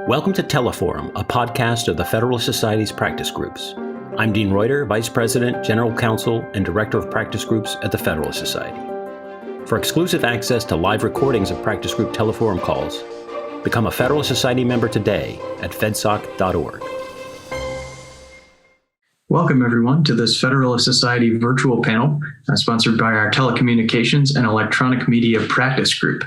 Welcome to Teleforum, a podcast of the Federalist Society's practice groups. I'm Dean Reuter, Vice President, General Counsel, and Director of Practice Groups at the Federalist Society. For exclusive access to live recordings of practice group Teleforum calls, become a Federalist Society member today at fedsoc.org. Welcome, everyone, to this Federalist Society virtual panel sponsored by our Telecommunications and Electronic Media Practice Group.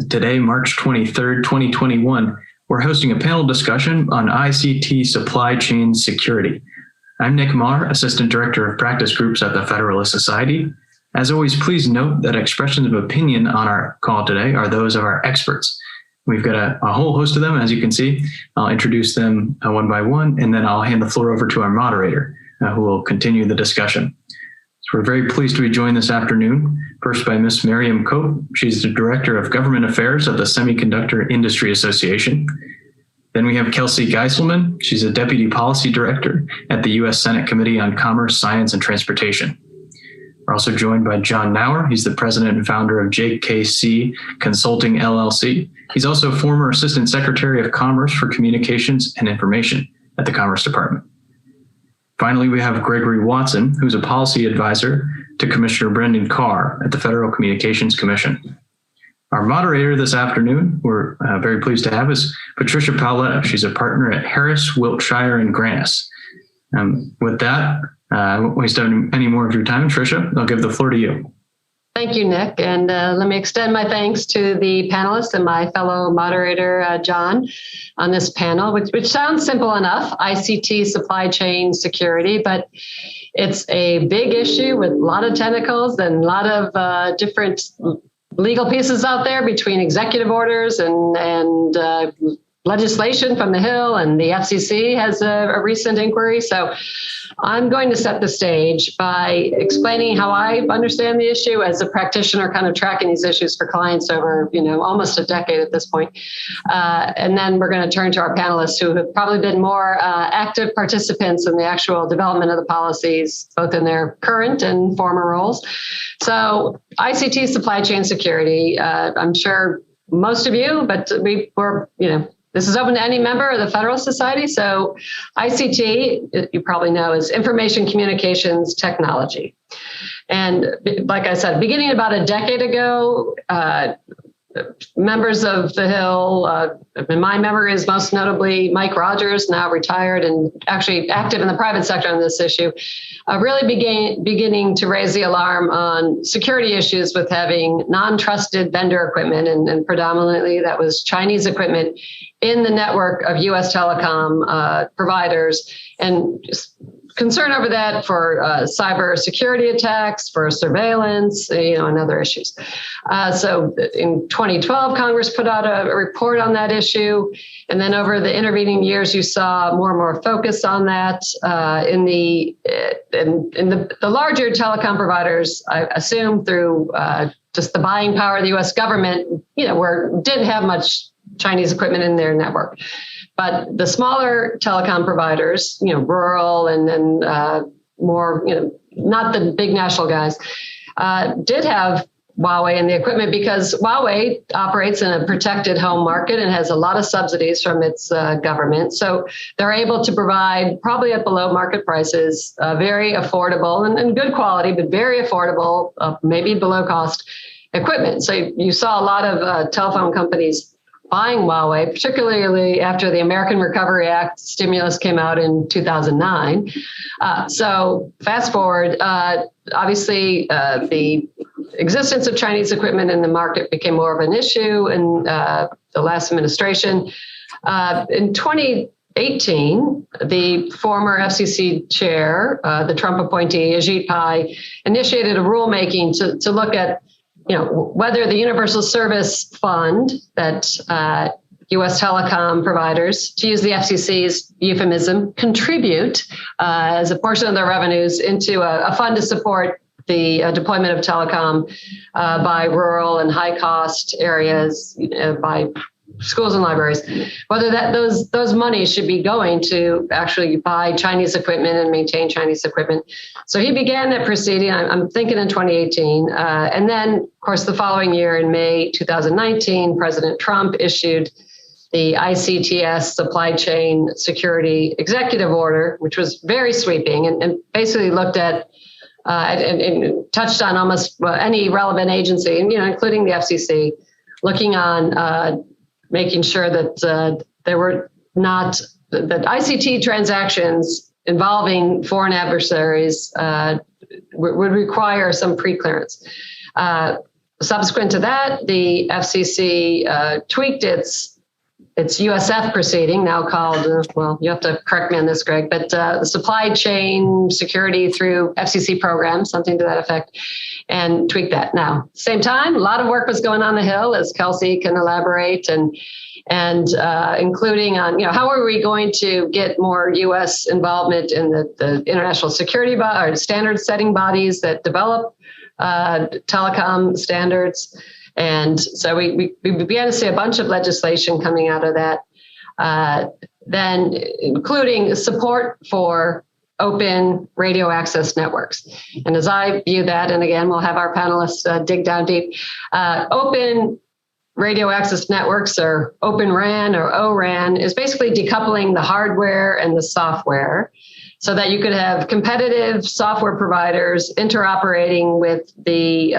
Today, March 23rd, 2021, we're hosting a panel discussion on ICT supply chain security. I'm Nick Marr, Assistant Director of Practice Groups at the Federalist Society. As always, please note that expressions of opinion on our call today are those of our experts. We've got a whole host of them, as you can see. I'll introduce them one by one, and then I'll hand the floor over to our moderator, who will continue the discussion. So we're very pleased to be joined this afternoon, first by Ms. Miriam Cope. She's the Director of Government Affairs of the Semiconductor Industry Association. Then we have Kelsey Geiselman. She's a Deputy Policy Director at the U.S. Senate Committee on Commerce, Science, and Transportation. We're also joined by John Nauer. He's the President and founder of JKC Consulting, LLC. He's also former Assistant Secretary of Commerce for Communications and Information at the Commerce Department. Finally, we have Gregory Watson, who's a policy advisor to Commissioner Brendan Carr at the Federal Communications Commission. Our moderator this afternoon, we're very pleased to have, is Patricia Paoletta. She's a partner at Harris, Wiltshire, and Grannis. With that, I won't waste any more of your time, Tricia. I'll give the floor to you. Thank you, Nick. And let me extend my thanks to the panelists and my fellow moderator, John, on this panel, which sounds simple enough, ICT supply chain security, but it's a big issue with a lot of tentacles and a lot of different legal pieces out there between executive orders and legislation from the Hill, and the FCC has a recent inquiry. So I'm going to set the stage by explaining how I understand the issue as a practitioner, kind of tracking these issues for clients over, almost a decade at this point. And then we're going to turn to our panelists who have probably been more active participants in the actual development of the policies, both in their current and former roles. So ICT supply chain security, I'm sure most of you, but this is open to any member of the Federalist Society. So ICT, you probably know, is information communications technology. And like I said, beginning about a decade ago, members of the Hill, in my memory is most notably Mike Rogers, now retired and actually active in the private sector on this issue, really beginning to raise the alarm on security issues with having non-trusted vendor equipment, and predominantly that was Chinese equipment in the network of U.S. telecom providers, and just concern over that for cyber security attacks, for surveillance, and other issues. So in 2012, Congress put out a report on that issue. And then over the intervening years, you saw more and more focus on that in the larger telecom providers, I assume through just the buying power of the U.S. government, didn't have much Chinese equipment in their network. But the smaller telecom providers, rural and more, not the big national guys, did have Huawei in the equipment because Huawei operates in a protected home market and has a lot of subsidies from its government. So they're able to provide, probably at below market prices, very affordable and good quality, but very affordable, maybe below cost equipment. So you saw a lot of telephone companies buying Huawei, particularly after the American Recovery Act stimulus came out in 2009. So fast forward, obviously the existence of Chinese equipment in the market became more of an issue in the last administration. In 2018, the former FCC chair, the Trump appointee, Ajit Pai, initiated a rulemaking to look at whether the Universal Service Fund that U.S. telecom providers, to use the FCC's euphemism, contribute as a portion of their revenues into a fund to support the deployment of telecom by rural and high-cost areas, by schools and libraries, whether those monies should be going to actually buy Chinese equipment and maintain Chinese equipment. So he began that proceeding, I'm thinking in 2018. And then, of course, the following year in May 2019, President Trump issued the ICTS Supply Chain Security Executive Order, which was very sweeping and basically looked at and touched on almost any relevant agency, and including the FCC, looking on making sure that there were not that ICT transactions involving foreign adversaries would require some pre-clearance. Subsequent to that, the FCC tweaked its USF proceeding, now called, well, you have to correct me on this, Greg, but the Supply Chain Security through FCC program, something to that effect, and tweaked that. Now, same time, a lot of work was going on the Hill, as Kelsey can elaborate, and including on, how are we going to get more U.S. involvement in the international security or standard setting bodies that develop telecom standards. And so we began to see a bunch of legislation coming out of that, then including support for open radio access networks. And as I view that, and again, we'll have our panelists dig down deep, open radio access networks, or Open RAN or ORAN, is basically decoupling the hardware and the software so that you could have competitive software providers interoperating with the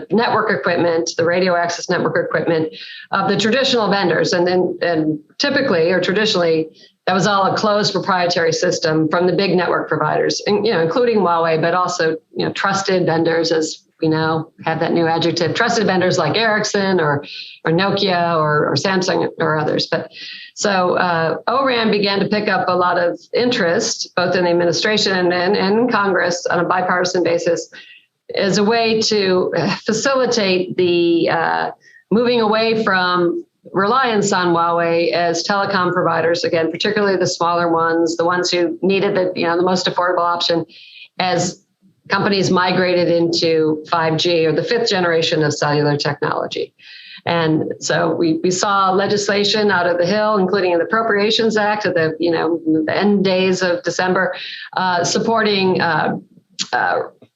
network equipment, the radio access network equipment of the traditional vendors. And typically, or traditionally, that was all a closed proprietary system from the big network providers, and, including Huawei, but also, trusted vendors, as we now have that new adjective, trusted vendors like Ericsson or Nokia or Samsung or others. But so ORAN began to pick up a lot of interest, both in the administration and in Congress on a bipartisan basis, as a way to facilitate the moving away from reliance on Huawei as telecom providers, again, particularly the smaller ones, the ones who needed the most affordable option, as companies migrated into 5G, or the fifth generation of cellular technology. And so we saw legislation out of the Hill, including in the Appropriations Act of the end days of December, supporting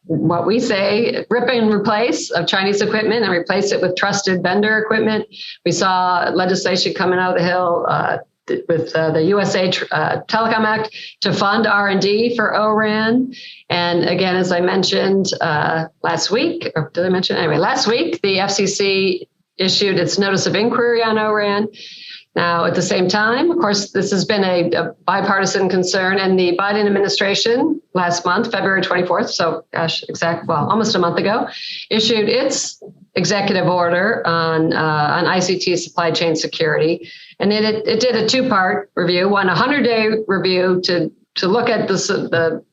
what we say rip and replace of Chinese equipment and replace it with trusted vendor equipment. We saw legislation coming out of the Hill with the USA Telecom Act to fund R&D for ORAN. And again, as I mentioned last week, or did I mention? Anyway, last week, the FCC issued its notice of inquiry on ORAN. Now, at the same time, of course, this has been a bipartisan concern, and the Biden administration last month, February 24th, so almost a month ago, issued its executive order on ICT supply chain security. And it did a two-part review, a 100-day review to look at the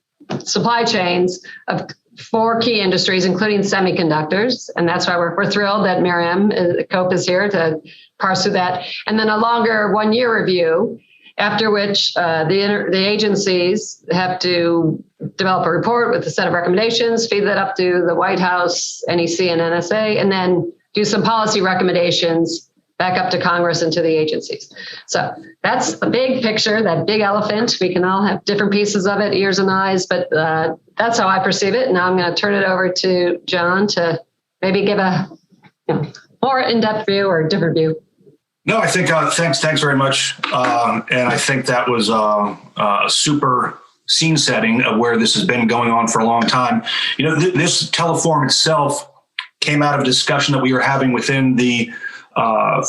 supply chains of 4 key industries, including semiconductors. And that's why we're thrilled that Miriam Cope is here to parse through that. And then a longer 1-year review, after which the agencies have to develop a report with a set of recommendations, feed that up to the White House, NEC, and NSA, and then do some policy recommendations back up to Congress and to the agencies. So that's the big picture, that big elephant. We can all have different pieces of it, ears and eyes, but that's how I perceive it. Now I'm going to turn it over to John to maybe give a more in-depth view or a different view. No, I think thanks very much, and I think that was a super scene setting of where this has been going on for a long time. This teleform itself came out of a discussion that we were having within the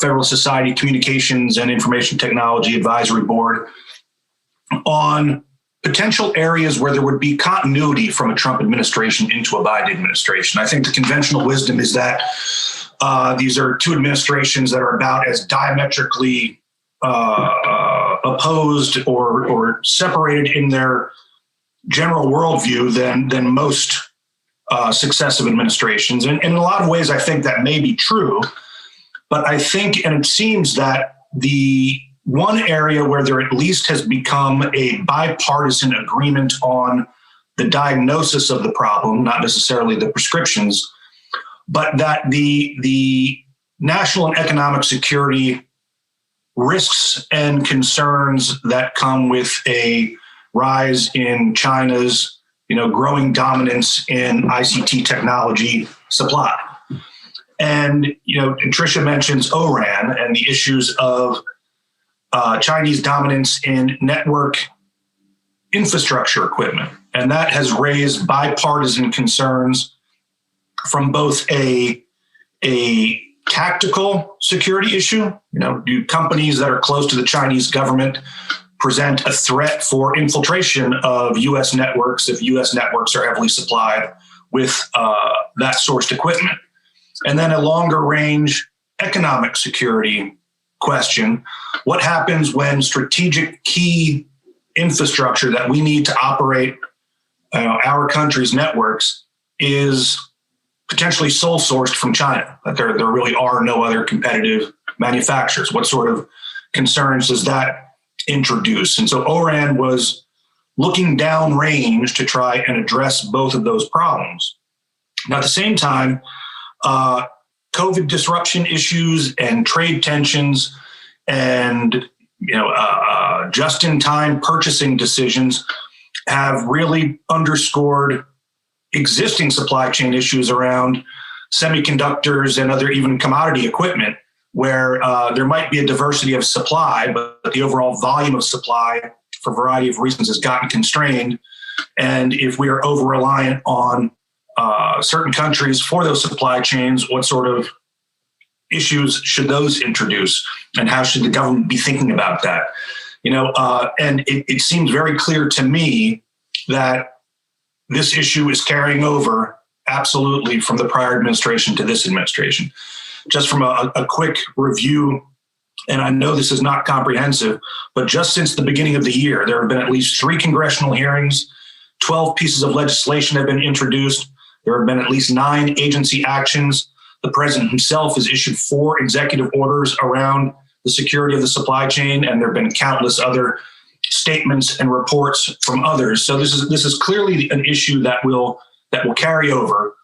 Federal Society Communications and Information Technology Advisory Board on potential areas where there would be continuity from a Trump administration into a Biden administration. I think the conventional wisdom is that these are two administrations that are about as diametrically opposed or separated in their general worldview than most successive administrations. And in a lot of ways, I think that may be true. But I think, and it seems that the one area where there at least has become a bipartisan agreement on the diagnosis of the problem, not necessarily the prescriptions, but that the national and economic security risks and concerns that come with a rise in China's, growing dominance in ICT technology supply. And, Tricia mentions ORAN and the issues of Chinese dominance in network infrastructure equipment. And that has raised bipartisan concerns from both a tactical security issue. Do companies that are close to the Chinese government present a threat for infiltration of U.S. networks if U.S. networks are heavily supplied with that sourced equipment? And then a longer range economic security question. What happens when strategic key infrastructure that we need to operate our country's networks is potentially sole sourced from China, that there really are no other competitive manufacturers? What sort of concerns does that introduce? And so ORAN was looking downrange to try and address both of those problems. Now, at the same time, COVID disruption issues and trade tensions and just-in-time purchasing decisions have really underscored existing supply chain issues around semiconductors and other even commodity equipment, where there might be a diversity of supply, but the overall volume of supply, for a variety of reasons, has gotten constrained. And if we are over-reliant on certain countries for those supply chains, what sort of issues should those introduce, and how should the government be thinking about that? And it seems very clear to me that this issue is carrying over absolutely from the prior administration to this administration. Just from a quick review, and I know this is not comprehensive, but just since the beginning of the year, there have been at least 3 congressional hearings, 12 pieces of legislation have been introduced. There have been at least 9 agency actions. The president himself has issued 4 executive orders around the security of the supply chain, and there have been countless other statements and reports from others. So this is clearly an issue that will carry over.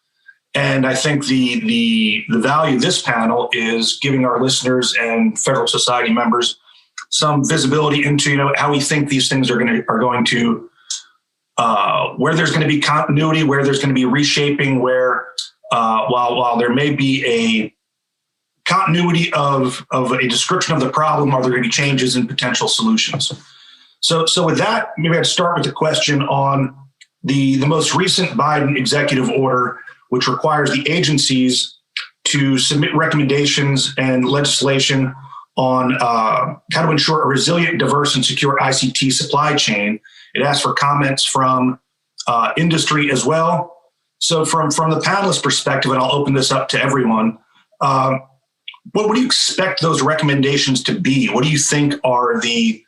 And I think the value of this panel is giving our listeners and Federal Society members some visibility into how we think these things are going to where there's going to be continuity, where there's going to be reshaping, where while there may be a continuity of a description of the problem, are there going to be changes in potential solutions? So with that, maybe I'd start with a question on the most recent Biden executive order, which requires the agencies to submit recommendations and legislation on how to ensure a resilient, diverse, and secure ICT supply chain. It asks for comments from industry as well. So from the panelist perspective, and I'll open this up to everyone, what do you expect those recommendations to be? What do you think are the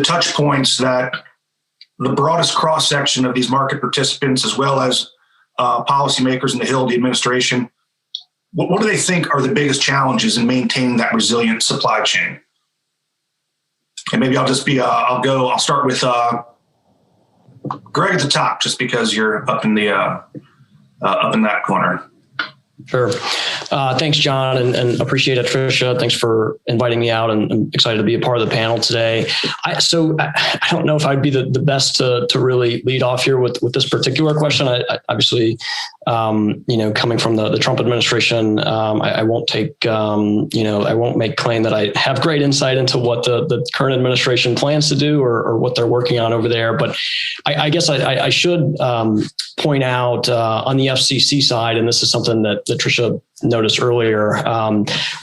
touch points that the broadest cross-section of these market participants, as well as policymakers in the Hill, the administration, what do they think are the biggest challenges in maintaining that resilient supply chain? And maybe I'll start with Greg at the top, just because you're up in that corner. Sure. Thanks, John, and appreciate it, Tricia. Thanks for inviting me out, and I'm excited to be a part of the panel today. I don't know if I'd be the best to really lead off here with this particular question. I obviously, coming from the Trump administration, I won't take, I won't make claim that I have great insight into what the current administration plans to do or what they're working on over there. But I guess I should point out on the FCC side, and this is something that Tricia noticed earlier,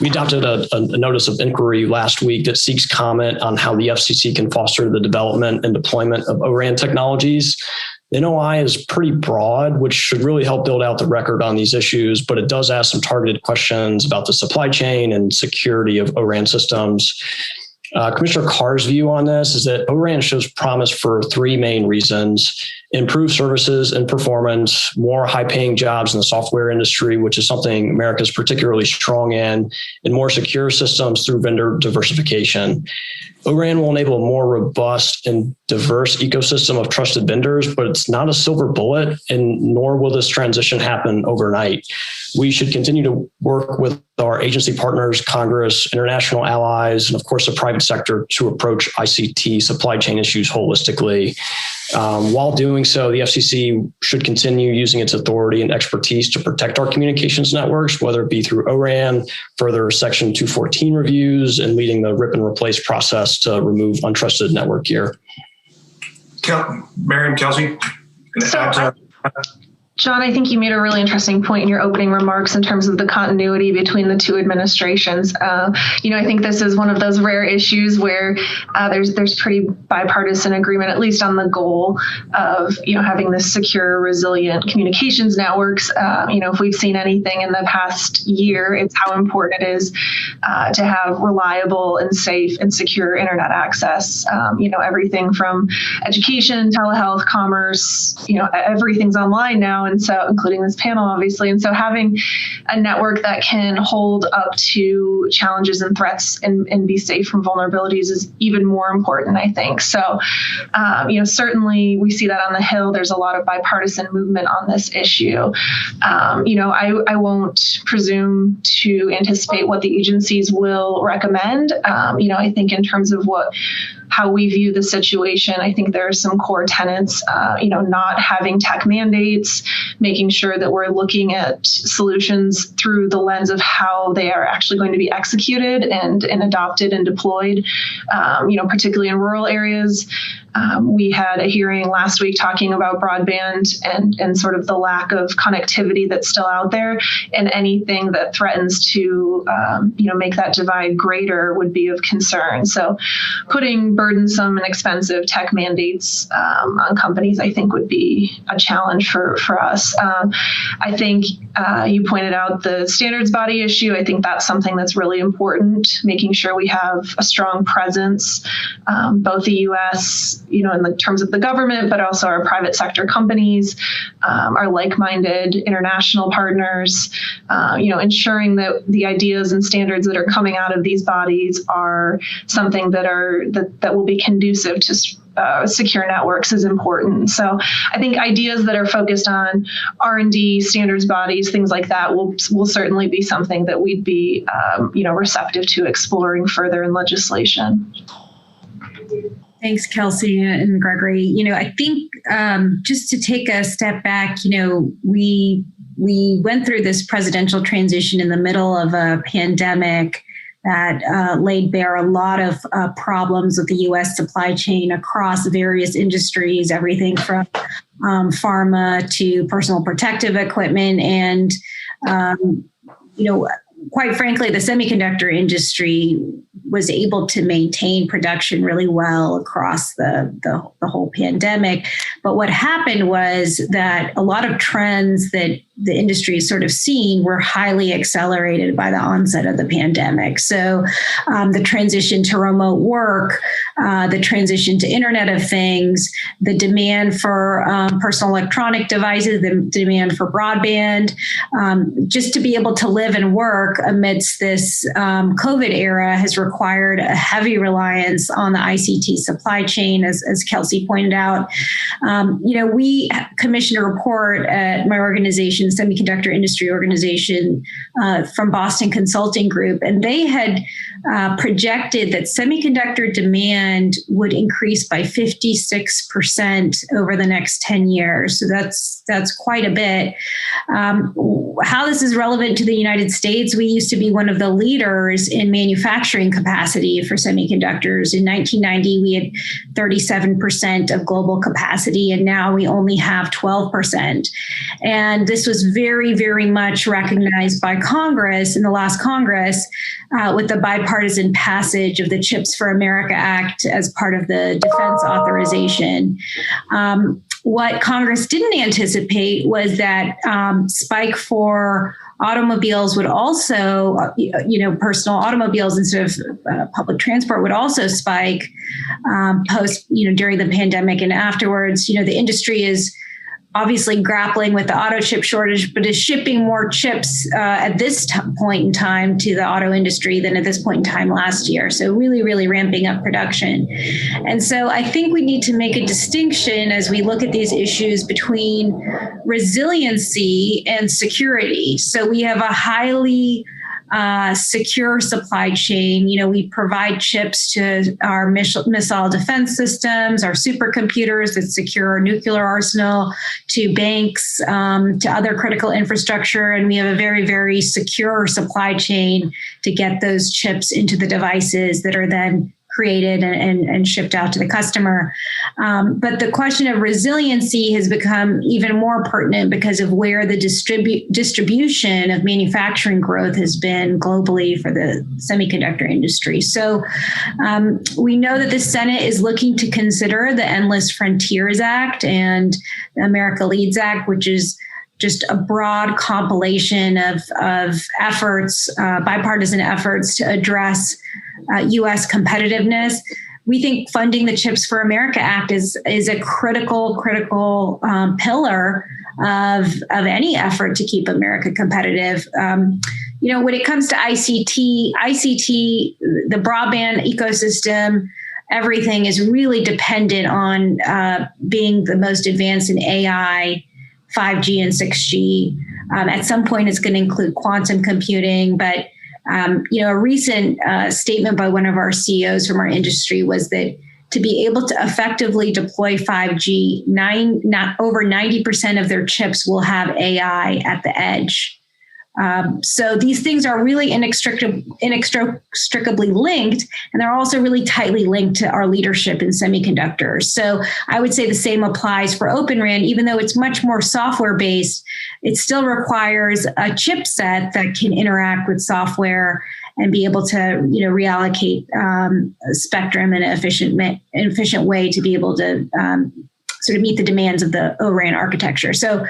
we adopted a notice of inquiry last week that seeks comment on how the FCC can foster the development and deployment of ORAN technologies. The NOI is pretty broad, which should really help build out the record on these issues, but it does ask some targeted questions about the supply chain and security of ORAN systems. Commissioner Carr's view on this is that ORAN shows promise for 3 main reasons: improved services and performance, more high-paying jobs in the software industry, which is something America is particularly strong in, and more secure systems through vendor diversification. ORAN will enable a more robust and diverse ecosystem of trusted vendors, but it's not a silver bullet, and nor will this transition happen overnight. We should continue to work with our agency partners, Congress, international allies, and of course, the private sector to approach ICT supply chain issues holistically. While doing so, the FCC should continue using its authority and expertise to protect our communications networks, whether it be through ORAN, further Section 214 reviews, and leading the rip and replace process to remove untrusted network gear. Miriam, Kelsey? John, I think you made a really interesting point in your opening remarks in terms of the continuity between the two administrations. I think this is one of those rare issues where there's pretty bipartisan agreement, at least on the goal of, having this secure, resilient communications networks. If we've seen anything in the past year, it's how important it is to have reliable and safe and secure internet access. Everything from education, telehealth, commerce, everything's online now. And so, including this panel, obviously. And so having a network that can hold up to challenges and threats and be safe from vulnerabilities is even more important, I think. So, certainly we see that on the Hill. There's a lot of bipartisan movement on this issue. I won't presume to anticipate what the agencies will recommend. I think in terms of how we view the situation, I think there are some core tenets, not having tech mandates, making sure that we're looking at solutions through the lens of how they are actually going to be executed and adopted and deployed, particularly in rural areas. We had a hearing last week talking about broadband and sort of the lack of connectivity that's still out there, and anything that threatens to, make that divide greater would be of concern. So putting burdensome and expensive tech mandates on companies, I think, would be a challenge for us. I think you pointed out the standards body issue. I think that's something that's really important, making sure we have a strong presence, both the U.S., in the terms of the government, but also our private sector companies, our like-minded international partners, ensuring that the ideas and standards that are coming out of these bodies are something that will be conducive to secure networks is important. So I think ideas that are focused on R&D, standards bodies, things like that will certainly be something that we'd be, receptive to exploring further in legislation. Thanks, Kelsey and Gregory. I think just to take a step back, we went through this presidential transition in the middle of a pandemic that laid bare a lot of problems with the U.S. supply chain across various industries, everything from pharma to personal protective equipment. And, quite frankly, the semiconductor industry was able to maintain production really well across the whole pandemic. But what happened was that a lot of trends that the industry is sort of seeing were highly accelerated by the onset of the pandemic. So the transition to remote work, the transition to Internet of Things, the demand for personal electronic devices, the demand for broadband, just to be able to live and work amidst this COVID era has required a heavy reliance on the ICT supply chain, as Kelsey pointed out. We commissioned a report at my organization, Semiconductor Industry Organization, from Boston Consulting Group, and they had projected that semiconductor demand would increase by 56% over the next 10 years. So that's quite a bit. How this is relevant to the United States, we used to be one of the leaders in manufacturing capacity for semiconductors. In 1990, we had 37% of global capacity, and now we only have 12%. And this was very, very much recognized by Congress in the last Congress with the bipartisan passage of the CHIPS for America Act as part of the defense authorization. What Congress didn't anticipate was that spike for automobiles would also, personal automobiles instead of public transport would also spike during the pandemic and afterwards. The industry is obviously grappling with the auto chip shortage, but is shipping more chips at this point in time to the auto industry than at this point in time last year. So really, really ramping up production. And so I think we need to make a distinction as we look at these issues between resiliency and security. So we have a highly secure supply chain. We provide chips to our missile defense systems, our supercomputers that secure our nuclear arsenal, to banks, to other critical infrastructure. And we have a very, very secure supply chain to get those chips into the devices that are then created and shipped out to the customer. But the question of resiliency has become even more pertinent because of where the distribution of manufacturing growth has been globally for the semiconductor industry. So we know that the Senate is looking to consider the Endless Frontiers Act and the America Leads Act, which is just a broad compilation of efforts, bipartisan efforts to address U.S. competitiveness. We think funding the Chips for America Act is a critical pillar of any effort to keep America competitive. When it comes to ICT, the broadband ecosystem, everything is really dependent on being the most advanced in AI, 5G and 6G. At some point, it's going to include quantum computing, but a recent statement by one of our CEOs from our industry was that to be able to effectively deploy 5G, over 90% of their chips will have AI at the edge. So these things are really inextricably linked, and they're also really tightly linked to our leadership in semiconductors. So I would say the same applies for Open RAN. Even though it's much more software-based, it still requires a chipset that can interact with software and be able to, reallocate spectrum in an efficient way to be able to sort of meet the demands of the O-RAN architecture. So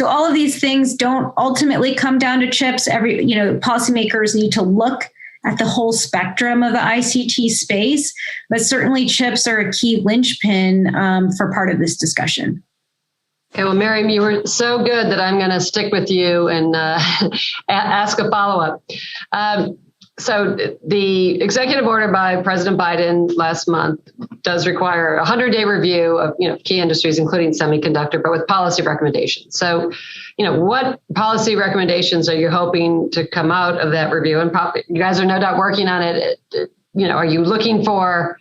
all of these things don't ultimately come down to chips. Policymakers need to look at the whole spectrum of the ICT space, but certainly chips are a key linchpin for part of this discussion. Okay, well, Miriam, you were so good that I'm going to stick with you and ask a follow-up. So the executive order by President Biden last month does require a 100-day review of key industries, including semiconductor, but with policy recommendations. So, what policy recommendations are you hoping to come out of that review? And you guys are no doubt working on it. Are you looking for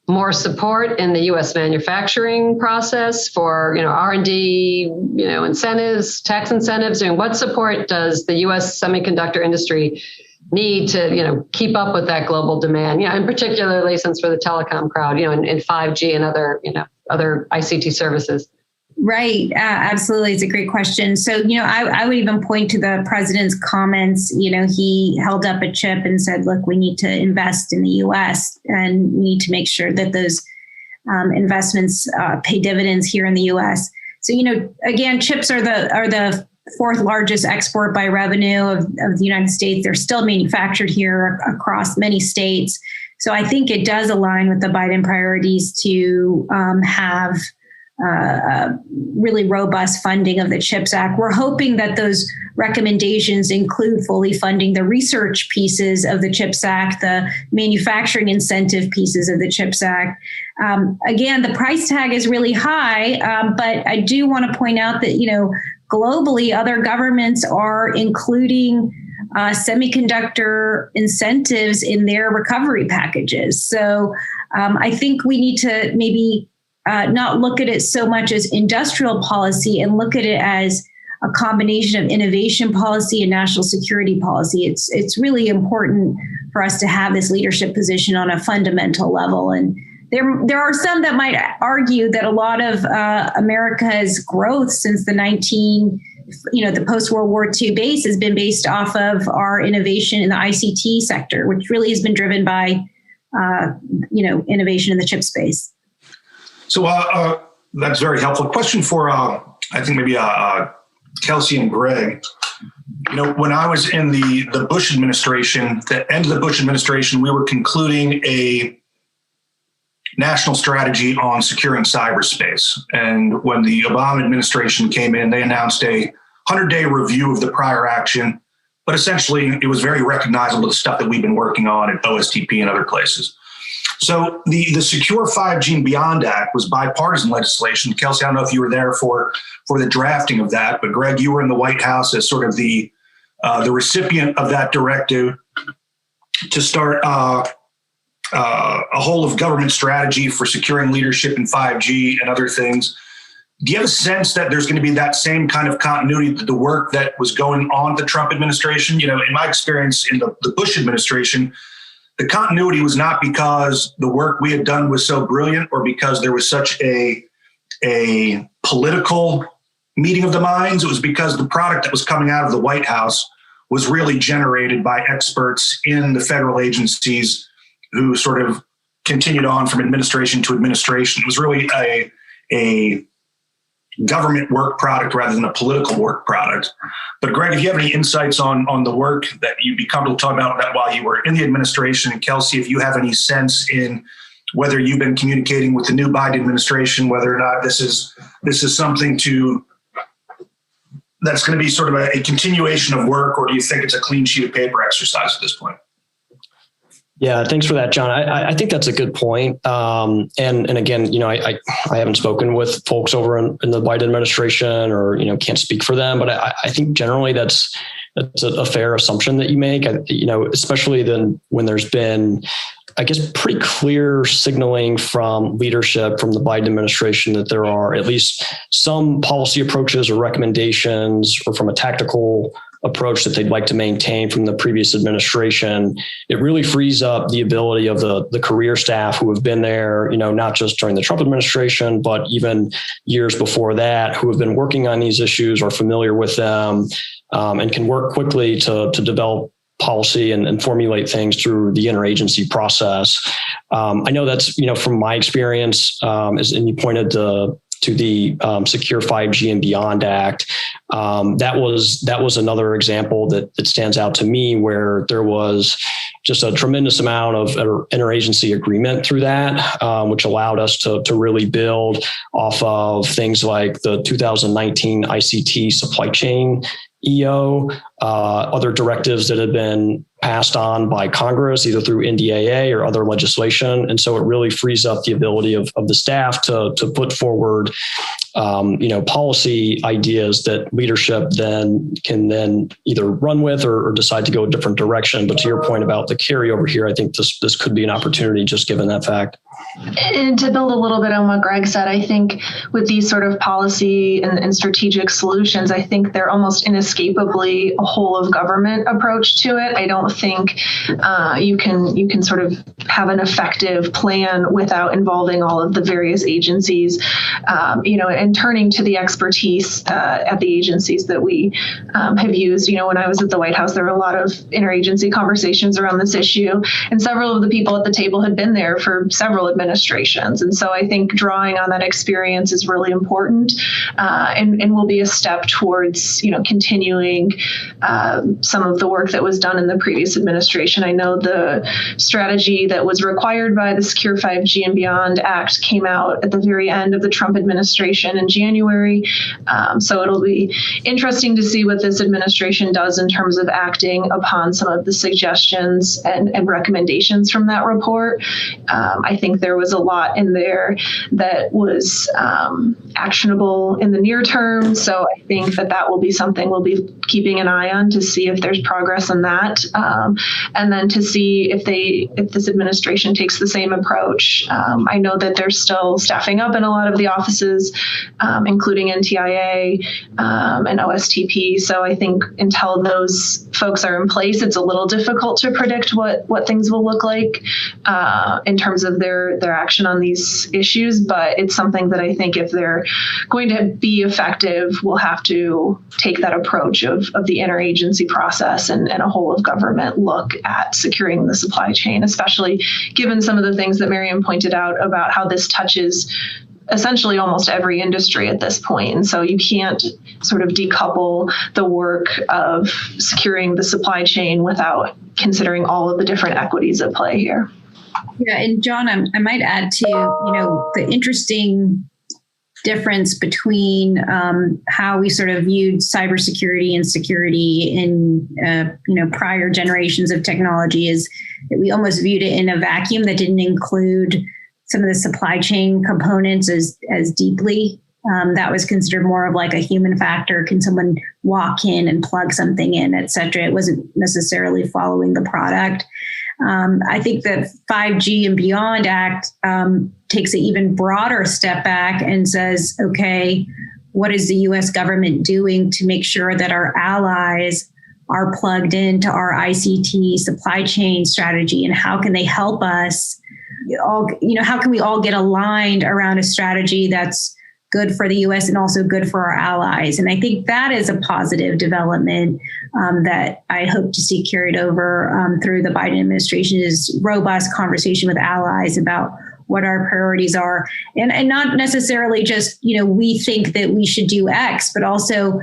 more support in the U.S. manufacturing process for R&D, incentives, tax incentives? And what support does the U.S. semiconductor industry need to, keep up with that global demand? And particularly since we're the telecom crowd, in 5G and other ICT services. Right. Absolutely. It's a great question. So, I would even point to the president's comments. He held up a chip and said, look, we need to invest in the U.S. and we need to make sure that those investments pay dividends here in the U.S. So, again, chips are the fourth largest export by revenue of the United States. They're still manufactured here across many states. So I think it does align with the Biden priorities to have really robust funding of the CHIPS Act. We're hoping that those recommendations include fully funding the research pieces of the CHIPS Act, the manufacturing incentive pieces of the CHIPS Act. Again, the price tag is really high, but I do want to point out that, globally, other governments are including semiconductor incentives in their recovery packages. So I think we need to maybe not look at it so much as industrial policy and look at it as a combination of innovation policy and national security policy. It's really important for us to have this leadership position on a fundamental level. And there are some that might argue that a lot of America's growth since the the post-World War II base has been based off of our innovation in the ICT sector, which really has been driven by, innovation in the chip space. So that's very helpful. Question for, I think maybe Kelsey and Greg. When I was in the Bush administration, the end of the Bush administration, we were concluding a national strategy on securing cyberspace. And when the Obama administration came in, they announced a 100-day review of the prior action. But essentially, it was very recognizable, the stuff that we've been working on at OSTP and other places. So the Secure 5G and Beyond Act was bipartisan legislation. Kelsey, I don't know if you were there for the drafting of that, but Greg, you were in the White House as sort of the the recipient of that directive to start a whole of government strategy for securing leadership in 5G and other things. Do you have a sense that there's going to be that same kind of continuity to the work that was going on the Trump administration? In my experience in the Bush administration, the continuity was not because the work we had done was so brilliant or because there was such a political meeting of the minds. It was because the product that was coming out of the White House was really generated by experts in the federal agencies who sort of continued on from administration to administration. It was really a government work product rather than a political work product. But Greg, if you have any insights on the work that you'd be comfortable talking about that while you were in the administration, and Kelsey, if you have any sense in whether you've been communicating with the new Biden administration, whether or not this is something that's going to be sort of a continuation of work, or do you think it's a clean sheet of paper exercise at this point? Yeah, thanks for that, John. I think that's a good point. And again, I haven't spoken with folks over in the Biden administration, or can't speak for them, but I think generally that's a fair assumption that you make. Especially then when there's been, I guess, pretty clear signaling from leadership from the Biden administration that there are at least some policy approaches or recommendations, or from a tactical approach that they'd like to maintain from the previous administration. It really frees up the ability of the career staff who have been there, not just during the Trump administration, but even years before that, who have been working on these issues, are familiar with them, and can work quickly to develop policy and formulate things through the interagency process. I know that's, from my experience, and you pointed to the Secure 5G and Beyond Act. That was another example that stands out to me, where there was just a tremendous amount of interagency agreement through that, which allowed us to really build off of things like the 2019 ICT supply chain EO, other directives that had been passed on by Congress, either through NDAA or other legislation. And so it really frees up the ability of the staff to put forward, policy ideas that leadership can either run with or decide to go a different direction. But to your point about the carryover here, I think this could be an opportunity just given that fact. And to build a little bit on what Greg said, I think with these sort of policy and strategic solutions, I think they're almost inescapably a whole of government approach to it. I don't think you can sort of have an effective plan without involving all of the various agencies, and turning to the expertise at the agencies that we have used. When I was at the White House, there were a lot of interagency conversations around this issue, and several of the people at the table had been there for several administrations. And so I think drawing on that experience is really important, and will be a step towards, continuing some of the work that was done in the previous administration. I know the strategy that was required by the Secure 5G and Beyond Act came out at the very end of the Trump administration in January. So it'll be interesting to see what this administration does in terms of acting upon some of the suggestions and recommendations from that report. I think there was a lot in there that was actionable in the near term. So I think that will be something we'll be keeping an eye on to see if there's progress in that. And then to see if this administration takes the same approach. I know that they're still staffing up in a lot of the offices, including NTIA and OSTP. So I think until those folks are in place, it's a little difficult to predict what things will look like in terms of their action on these issues. But it's something that I think if they're going to be effective, we'll have to take that approach of the interagency process and a whole of government look at securing the supply chain, especially given some of the things that Miriam pointed out about how this touches essentially almost every industry at this point. And so you can't sort of decouple the work of securing the supply chain without considering all of the different equities at play here. Yeah, and John, I might add to, the interesting difference between how we sort of viewed cybersecurity and security in prior generations of technology is that we almost viewed it in a vacuum that didn't include some of the supply chain components as deeply that was considered more of like a human factor. Can someone walk in and plug something in, et cetera? It wasn't necessarily following the product. I think the 5G and Beyond Act takes an even broader step back and says, okay, what is the U.S. government doing to make sure that our allies are plugged into our ICT supply chain strategy, and how can they help us all, how can we all get aligned around a strategy that's good for the U.S. and also good for our allies? And I think that is a positive development that I hope to see carried over through the Biden administration, is robust conversation with allies about what our priorities are. And not necessarily just, we think that we should do X, but also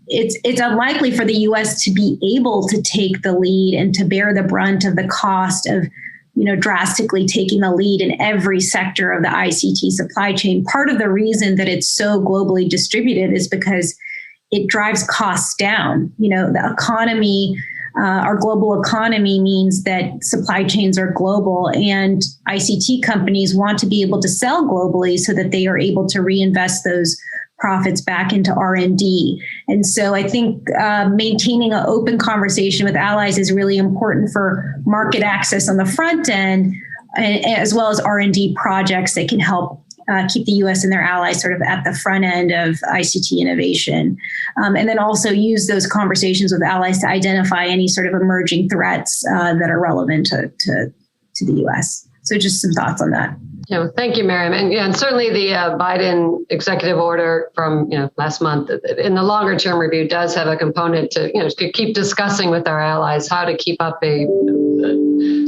it's unlikely for the U.S. to be able to take the lead and to bear the brunt of the cost of drastically taking the lead in every sector of the ICT supply chain. Part of the reason that it's so globally distributed is because it drives costs down. The economy, our global economy means that supply chains are global, and ICT companies want to be able to sell globally so that they are able to reinvest those profits back into R&D. And so I think maintaining an open conversation with allies is really important for market access on the front end, as well as R&D projects that can help keep the U.S. and their allies sort of at the front end of ICT innovation. And then also use those conversations with allies to identify any sort of emerging threats that are relevant to the U.S. So just some thoughts on that. Yeah, thank you, Miriam. And certainly the Biden executive order from last month in the longer term review does have a component to keep discussing with our allies how to keep up a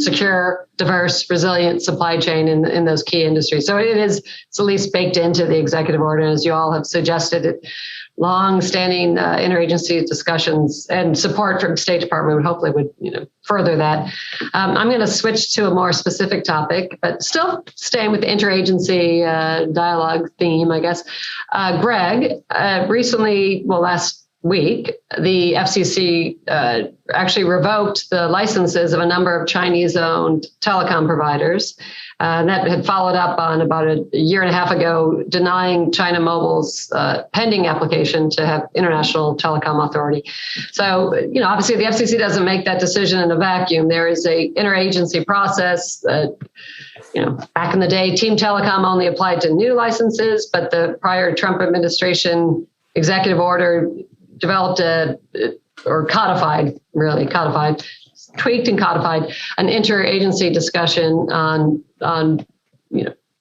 secure, diverse, resilient supply chain in those key industries. So it's at least baked into the executive order, as you all have suggested. Long-standing interagency discussions and support from the State Department hopefully would further that. I'm going to switch to a more specific topic, but still staying with the interagency dialogue theme, I guess. Greg, recently, last week, the FCC actually revoked the licenses of a number of Chinese-owned telecom providers. That had followed up on about a year and a half ago, denying China Mobile's pending application to have international telecom authority. So, obviously the FCC doesn't make that decision in a vacuum. There is a interagency process. Back in the day, Team Telecom only applied to new licenses, but the prior Trump administration executive order developed tweaked and codified an interagency discussion on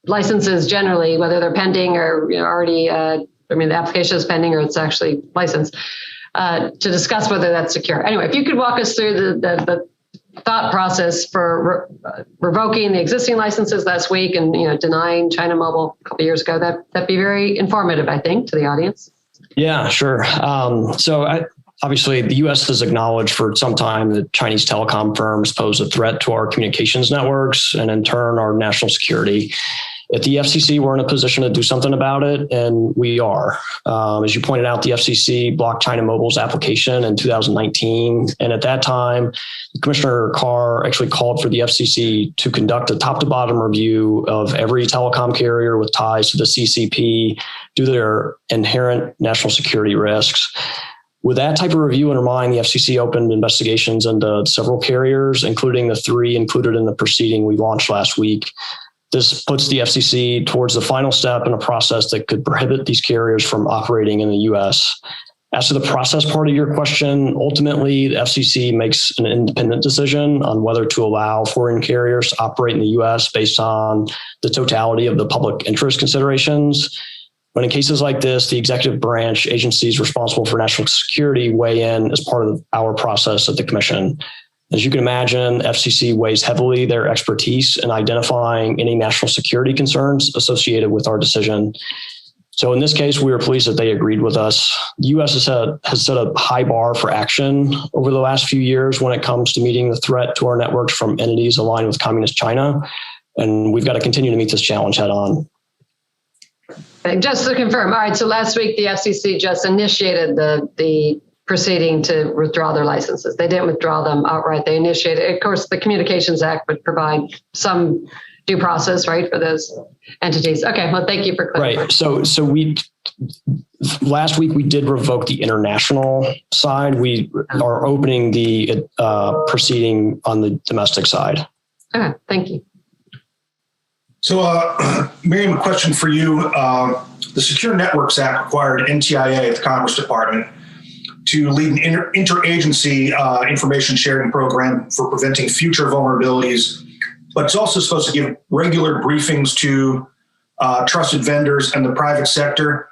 licenses generally, whether they're pending or already, the application is pending or it's actually licensed, to discuss whether that's secure. Anyway, if you could walk us through the thought process for revoking the existing licenses last week and denying China Mobile a couple of years ago, that'd be very informative, I think, to the audience. Yeah, sure. Obviously, the U.S. has acknowledged for some time that Chinese telecom firms pose a threat to our communications networks and, in turn, our national security. At the FCC, we're in a position to do something about it, and we are. As you pointed out, the FCC blocked China Mobile's application in 2019, and at that time, Commissioner Carr actually called for the FCC to conduct a top-to-bottom review of every telecom carrier with ties to the CCP due to their inherent national security risks. With that type of review in mind, the FCC opened investigations into several carriers, including the 3 included in the proceeding we launched last week. This puts the FCC towards the final step in a process that could prohibit these carriers from operating in the U.S. As to the process part of your question, ultimately, the FCC makes an independent decision on whether to allow foreign carriers to operate in the U.S. based on the totality of the public interest considerations. But in cases like this, the executive branch agencies responsible for national security weigh in as part of our process at the Commission. As you can imagine, FCC weighs heavily their expertise in identifying any national security concerns associated with our decision. So in this case, we were pleased that they agreed with us. The U.S. has set a high bar for action over the last few years when it comes to meeting the threat to our networks from entities aligned with Communist China. And we've got to continue to meet this challenge head on. Just to confirm, all right, so last week the FCC just initiated the proceeding to withdraw their licenses. They didn't withdraw them outright. They initiated, of course, the Communications Act would provide some due process, right, for those entities. Okay, well, thank you for clarifying. Right. So we last week we did revoke the international side. We are opening the proceeding on the domestic side. Okay, thank you. So, Miriam, a question for you. The Secure Networks Act required NTIA at the Commerce Department to lead an interagency information sharing program for preventing future vulnerabilities, but it's also supposed to give regular briefings to trusted vendors and the private sector.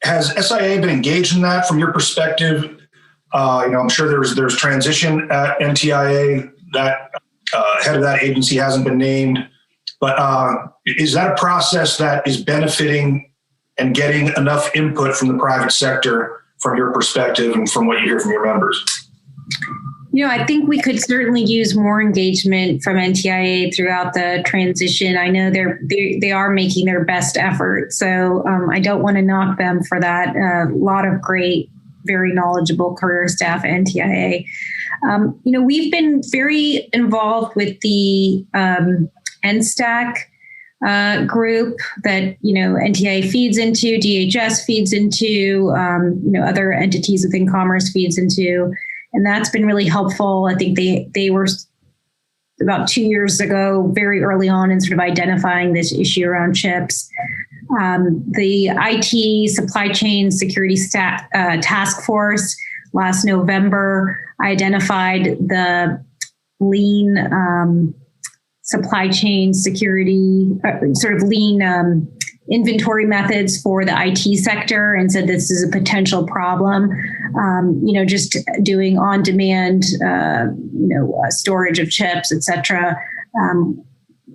Has SIA been engaged in that from your perspective? I'm sure there's transition at NTIA. That head of that agency hasn't been named, but is that a process that is benefiting and getting enough input from the private sector from your perspective and from what you hear from your members? I think we could certainly use more engagement from NTIA throughout the transition. I know they are making their best effort, so I don't want to knock them for that. A lot of great, very knowledgeable career staff at NTIA. We've been very involved with the NSTAC group that NTIA feeds into, DHS feeds into, other entities within Commerce feeds into. And that's been really helpful. I think they were about 2 years ago, very early on in sort of identifying this issue around chips. The IT supply chain security task force last November identified the lean supply chain security, sort of lean inventory methods for the IT sector, and said this is a potential problem. Just doing on-demand, storage of chips, et cetera.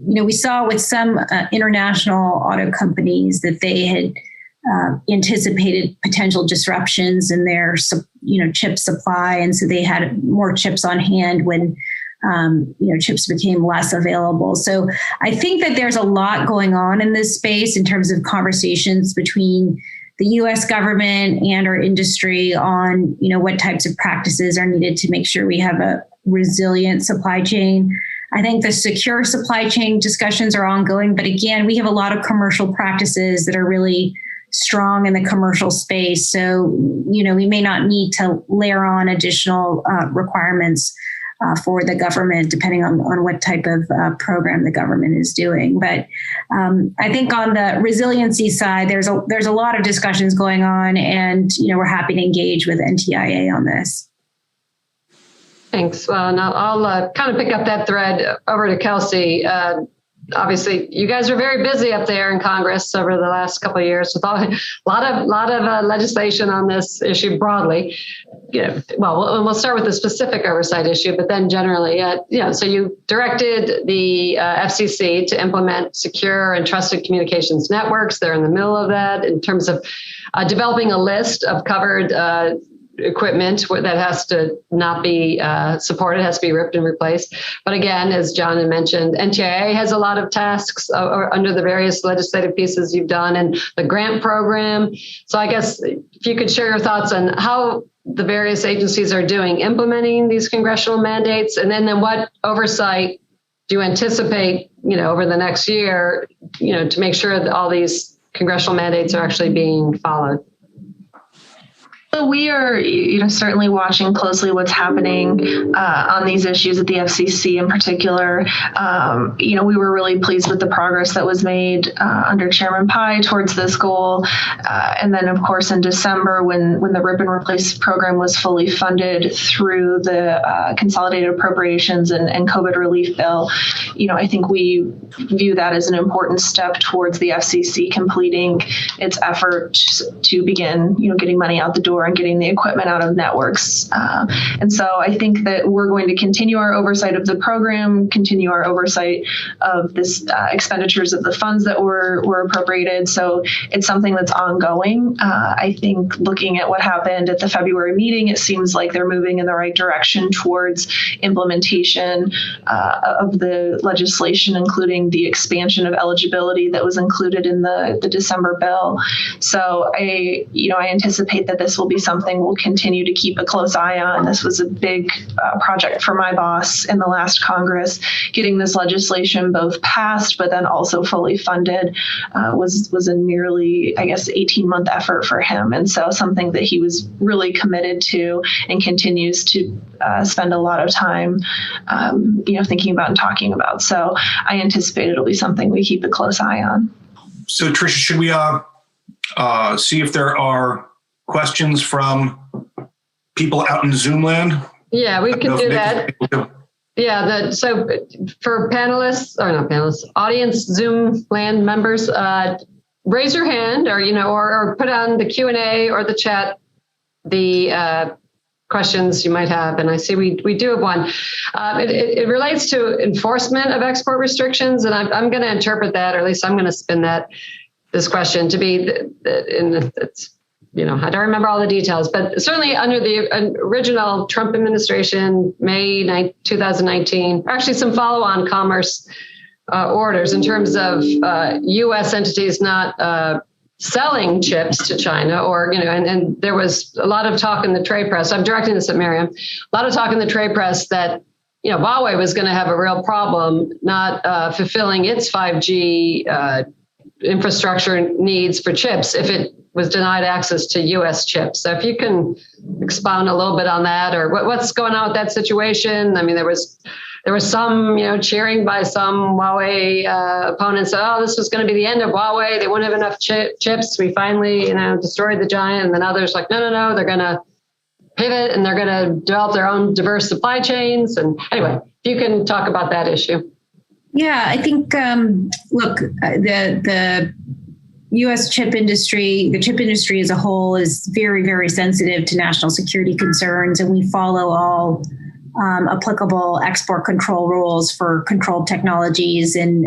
We saw with some international auto companies that they had anticipated potential disruptions in their, chip supply, and so they had more chips on hand when chips became less available. So I think that there's a lot going on in this space in terms of conversations between the U.S. government and our industry on, what types of practices are needed to make sure we have a resilient supply chain. I think the secure supply chain discussions are ongoing, but again, we have a lot of commercial practices that are really strong in the commercial space. So, we may not need to layer on additional requirements for the government, depending on what type of program the government is doing. But I think on the resiliency side, there's a lot of discussions going on, and we're happy to engage with NTIA on this. Thanks. Well, now I'll kind of pick up that thread over to Kelsey. Obviously, you guys are very busy up there in Congress over the last couple of years with a lot of legislation on this issue broadly. We'll start with the specific oversight issue, but then generally, so you directed the FCC to implement secure and trusted communications networks. They're in the middle of that in terms of developing a list of covered equipment that has to not be supported, has to be ripped and replaced. But again, as John had mentioned, NTIA has a lot of tasks under the various legislative pieces you've done and the grant program. So I guess if you could share your thoughts on how the various agencies are doing implementing these congressional mandates, and then what oversight do you anticipate, over the next year, to make sure that all these congressional mandates are actually being followed? So we are, certainly watching closely what's happening on these issues at the FCC in particular. We were really pleased with the progress that was made under Chairman Pai towards this goal. And then, of course, in December, when the Rip and Replace program was fully funded through the Consolidated Appropriations and COVID relief bill, I think we view that as an important step towards the FCC completing its effort to begin, getting money out the door and getting the equipment out of networks. And so I think that we're going to continue our oversight of the program, continue our oversight of this expenditures of the funds that were appropriated. So it's something that's ongoing. I think looking at what happened at the February meeting, it seems like they're moving in the right direction towards implementation of the legislation, including the expansion of eligibility that was included in the December bill. So I anticipate that this will be be something we'll continue to keep a close eye on. This was a big project for my boss in the last Congress. Getting this legislation both passed, but then also fully funded was a nearly, 18-month effort for him. And so something that he was really committed to and continues to spend a lot of time, thinking about and talking about. So I anticipate it'll be something we keep a close eye on. So Tricia, should we see if there are questions from people out in Zoom land? Yeah, we can do that. Yeah, so for audience Zoom land members, raise your hand or put on the Q&A or the chat the questions you might have. And I see we do have one. It relates to enforcement of export restrictions, and I'm going to interpret that, or at least I'm going to spin this question to be, I don't remember all the details, but certainly under the original Trump administration, May 2019, actually some follow-on commerce orders in terms of U.S. entities not selling chips to China, or, and there was a lot of talk in the trade press. I'm directing this at Miriam. A lot of talk in the trade press that, Huawei was going to have a real problem not fulfilling its 5G infrastructure needs for chips if it was denied access to U.S. chips. So if you can expound a little bit on that, or what's going on with that situation. I mean, there was some, cheering by some Huawei opponents. This was going to be the end of Huawei. They wouldn't have enough chips. We finally, destroyed the giant. And then others like, no, they're going to pivot and they're going to develop their own diverse supply chains. And anyway, if you can talk about that issue. Yeah, I think, the U.S. chip industry, the chip industry as a whole is very, very sensitive to national security concerns, and we follow all applicable export control rules for controlled technologies. And,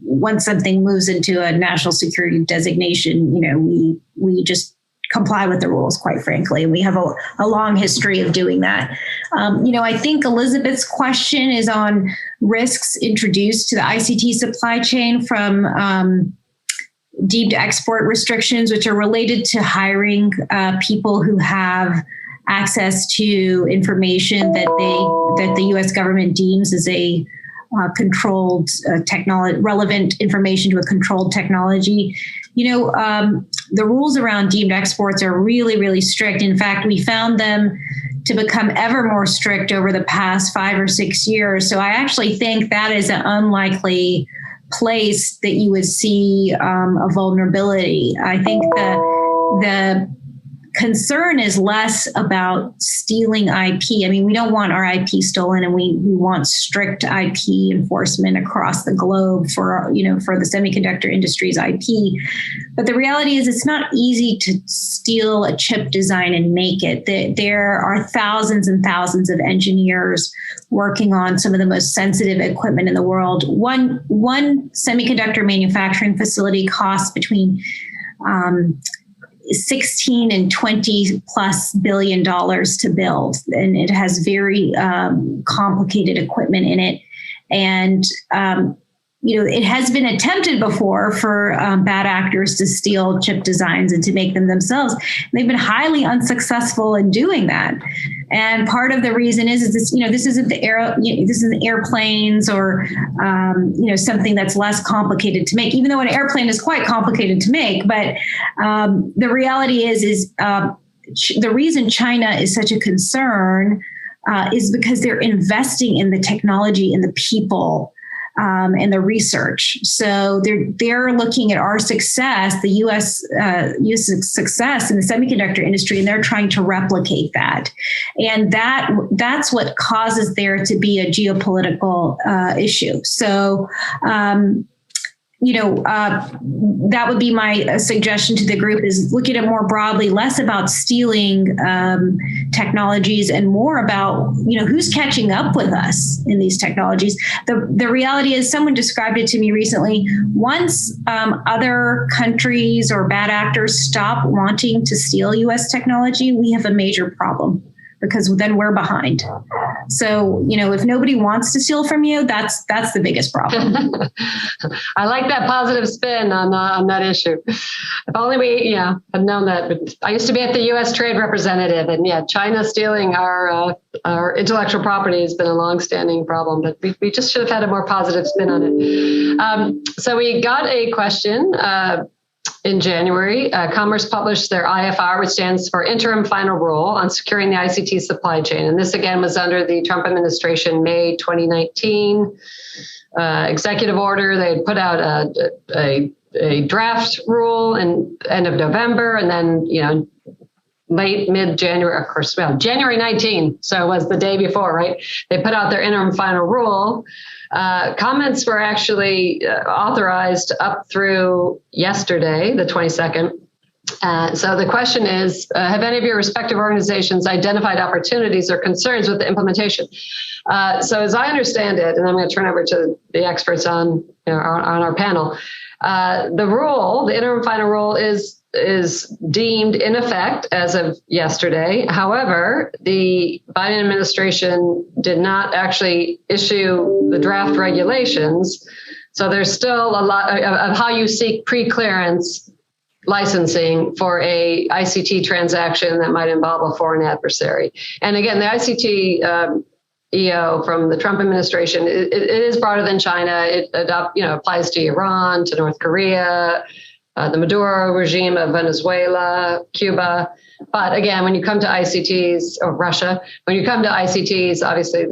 once something moves into a national security designation, we just comply with the rules, quite frankly. And we have a long history of doing that. I think Elizabeth's question is on risks introduced to the ICT supply chain from deemed export restrictions, which are related to hiring people who have access to information that the U.S. government deems as a controlled technology, relevant information to a controlled technology. The rules around deemed exports are really, really strict. In fact, we found them to become ever more strict over the past 5 or 6 years. So I actually think that is an unlikely place that you would see a vulnerability. I think the concern is less about stealing IP. I mean, we don't want our IP stolen, and we want strict IP enforcement across the globe for the semiconductor industry's IP. But the reality is it's not easy to steal a chip design and make it. There are thousands and thousands of engineers working on some of the most sensitive equipment in the world. One semiconductor manufacturing facility costs between 16 and 20 plus $1 billion to build. And it has very complicated equipment in it. And, it has been attempted before for bad actors to steal chip designs and to make them themselves. And they've been highly unsuccessful in doing that. And part of the reason is this, this isn't this isn't airplanes or, something that's less complicated to make, even though an airplane is quite complicated to make. But the reality is the reason China is such a concern is because they're investing in the technology and the people and the research. So they're looking at our success, the U.S. success in the semiconductor industry, and they're trying to replicate that. And that's what causes there to be a geopolitical issue. So, that would be my suggestion to the group, is look at it more broadly, less about stealing technologies and more about, who's catching up with us in these technologies. The reality is, someone described it to me recently, once other countries or bad actors stop wanting to steal U.S. technology, we have a major problem. because then we're behind. So, if nobody wants to steal from you, that's the biggest problem. I like that positive spin on that issue. If only we had known that. But I used to be at the U.S. Trade Representative, and China stealing our intellectual property has been a longstanding problem, but we just should have had a more positive spin on it. So we got a question in January. Commerce published their IFR, which stands for Interim Final Rule on Securing the ICT Supply Chain. And this, again, was under the Trump administration, May 2019 executive order. They had put out a draft rule in end of November, and then, mid-January, of course, January 19. So it was the day before, right? They put out their interim final rule. Comments were actually authorized up through yesterday, the 22nd. So the question is, have any of your respective organizations identified opportunities or concerns with the implementation? So as I understand it, and I'm going to turn over to the experts on our panel, the interim final rule is deemed in effect as of yesterday. However, the Biden administration did not actually issue the draft regulations. So there's still a lot of how you seek pre-clearance licensing for a ICT transaction that might involve a foreign adversary. And again, the ICT EO from the Trump administration, it is broader than China. It applies to Iran, to North Korea, the Maduro regime of Venezuela, Cuba. But again, when you come to ICTs, or Russia, when you come to ICTs, obviously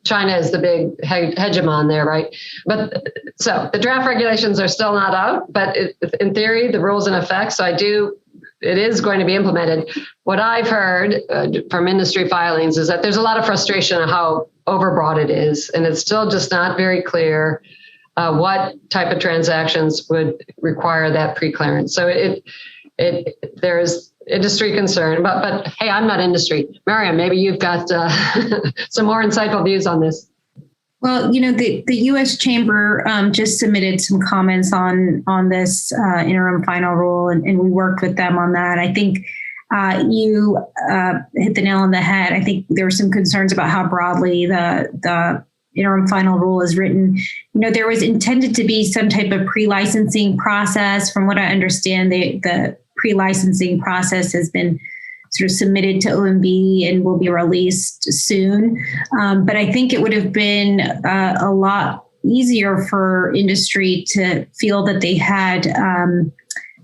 China is the big hegemon there, right? But so the draft regulations are still not out, but in theory, the rule's in effect. So it is going to be implemented. What I've heard from industry filings is that there's a lot of frustration on how overbroad it is, and it's still just not very clear what type of transactions would require that pre-clearance. So there's industry concern, but hey, I'm not industry. Miriam, maybe you've got some more insightful views on this. Well, the U.S. Chamber just submitted some comments on this interim final rule, and we worked with them on that. I think you hit the nail on the head. I think there were some concerns about how broadly the interim final rule is written. There was intended to be some type of pre-licensing process. From what I understand, the pre-licensing process has been sort of submitted to OMB and will be released soon. But I think it would have been a lot easier for industry to feel that they had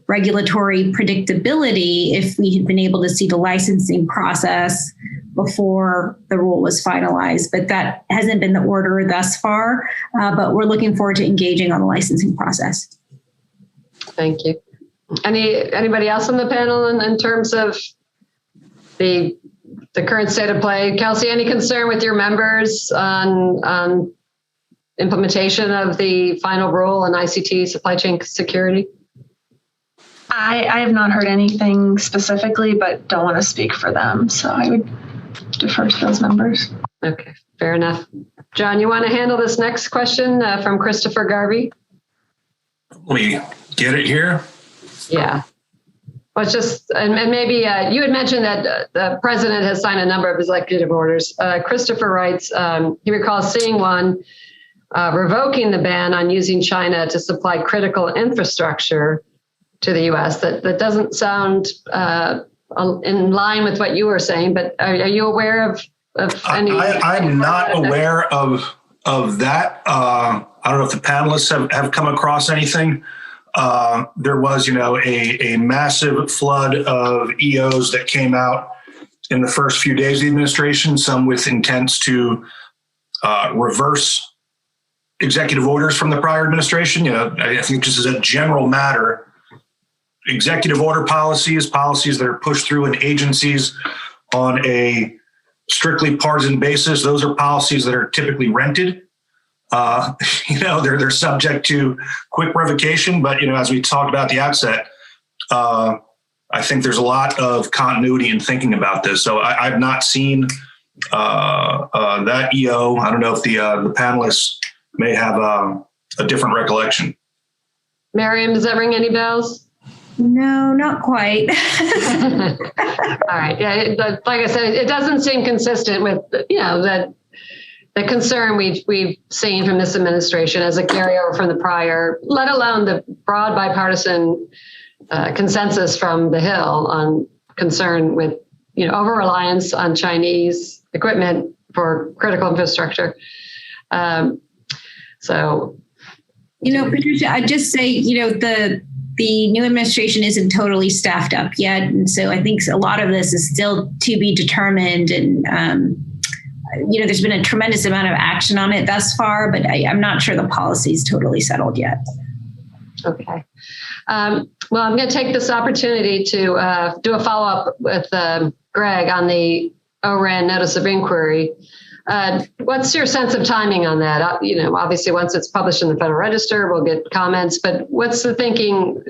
regulatory predictability if we had been able to see the licensing process before the rule was finalized. But that hasn't been the order thus far. But we're looking forward to engaging on the licensing process. Thank you. Anybody else on the panel in terms of the current state of play? Kelsey, any concern with your members on implementation of the final rule on ICT supply chain security? I have not heard anything specifically, but don't want to speak for them. So I would defer to those members. Okay, fair enough. John, you want to handle this next question from Christopher Garvey? Let me get it here. Yeah. Well, it's just, and maybe you had mentioned that the president has signed a number of executive orders. Christopher writes, he recalls seeing one revoking the ban on using China to supply critical infrastructure to the U.S. That doesn't sound in line with what you were saying, but are you aware of any? I'm not aware of that. I don't know if the panelists have come across anything. There was, a massive flood of EOs that came out in the first few days of the administration, some with intents to reverse executive orders from the prior administration. I think just as a general matter, executive order policies that are pushed through in agencies on a strictly partisan basis, those are policies that are typically rented. They're subject to quick revocation, but as we talked about at the outset, I think there's a lot of continuity in thinking about this. So I've not seen that EO. I don't know if the panelists may have a different recollection. Miriam, does that ring any bells? No, not quite. All right. Yeah. Like I said, it doesn't seem consistent with, that the concern we've seen from this administration as a carryover from the prior, let alone the broad bipartisan consensus from the Hill on concern with, over-reliance on Chinese equipment for critical infrastructure. Patricia, I'd just say, the new administration isn't totally staffed up yet. And so I think a lot of this is still to be determined. And, there's been a tremendous amount of action on it thus far, but I'm not sure the policy is totally settled yet. Okay. Well, I'm going to take this opportunity to do a follow-up with Greg on the ORAN notice of inquiry. What's your sense of timing on that? Obviously, once it's published in the Federal Register, we'll get comments. But what's the thinking?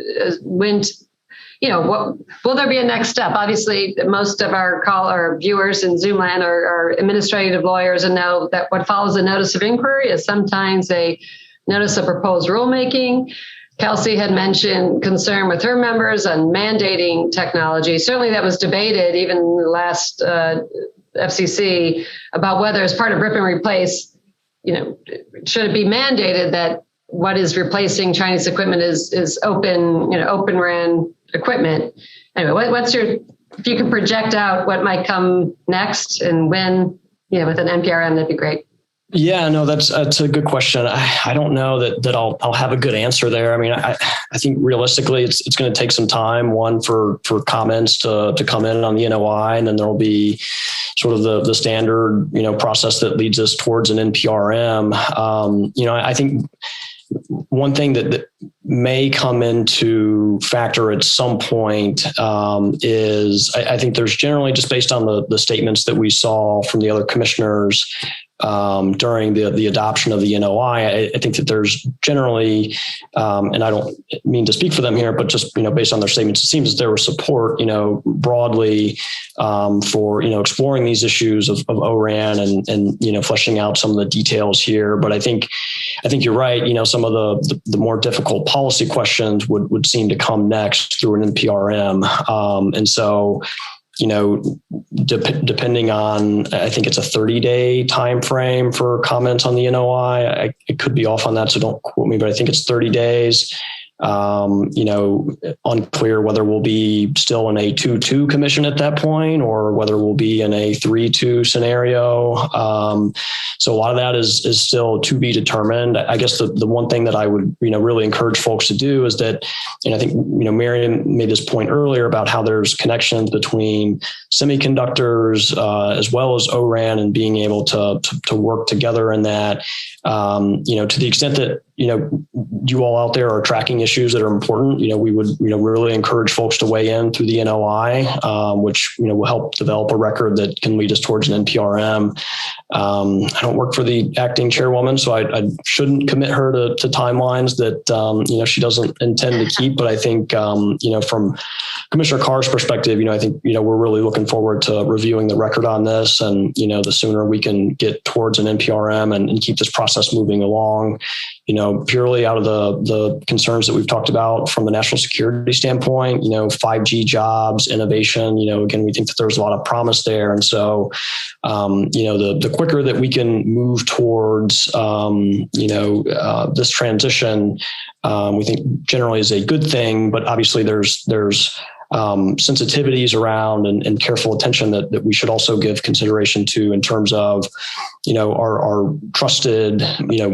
What will there be a next step? Obviously, most of our viewers in Zoom land are administrative lawyers and know that what follows a notice of inquiry is sometimes a notice of proposed rulemaking. Kelsey had mentioned concern with her members on mandating technology. Certainly, that was debated even in the last FCC about whether, as part of rip and replace, should it be mandated that what is replacing Chinese equipment is open RAN equipment. Anyway, if you can project out what might come next and when, with an NPRM, that'd be great. Yeah, no, that's a good question. I don't know that I'll have a good answer there. I mean, I think realistically, it's going to take some time. One for comments to come in on the NOI, and then there will be sort of the standard process that leads us towards an NPRM. I think one thing that may come into factor at some point is I think there's generally, just based on the statements that we saw from the other commissioners during the adoption of the NOI, I think that there's generally, and I don't mean to speak for them here, but just based on their statements, it seems that there was support broadly for exploring these issues of ORAN and fleshing out some of the details here. But I think you're right. Some of the more difficult policy questions would seem to come next through an NPRM, and so. Depending on, I think it's a 30-day time frame for comments on the NOI. It could be off on that, so don't quote me, but I think it's 30 days. Unclear whether we'll be still in a 2-2 commission at that point or whether we'll be in a 3-2 scenario. So a lot of that is still to be determined. I guess the one thing that I would, really encourage folks to do is that, and I think, Marion made this point earlier about how there's connections between semiconductors as well as ORAN and being able to work together in that, to the extent that, you all out there are tracking issues that are important. We would, really encourage folks to weigh in through the NOI, which, will help develop a record that can lead us towards an NPRM. I don't work for the acting chairwoman, so I shouldn't commit her to timelines that, she doesn't intend to keep. But I think, from Commissioner Carr's perspective, I think, we're really looking forward to reviewing the record on this. And, the sooner we can get towards an NPRM and keep this process moving along, purely out of the concerns that we've talked about from the national security standpoint, 5G jobs, innovation, again, we think that there's a lot of promise there. And so, the quicker that we can move towards, this transition, we think generally is a good thing, but obviously there's sensitivities around and careful attention that we should also give consideration to in terms of, our trusted,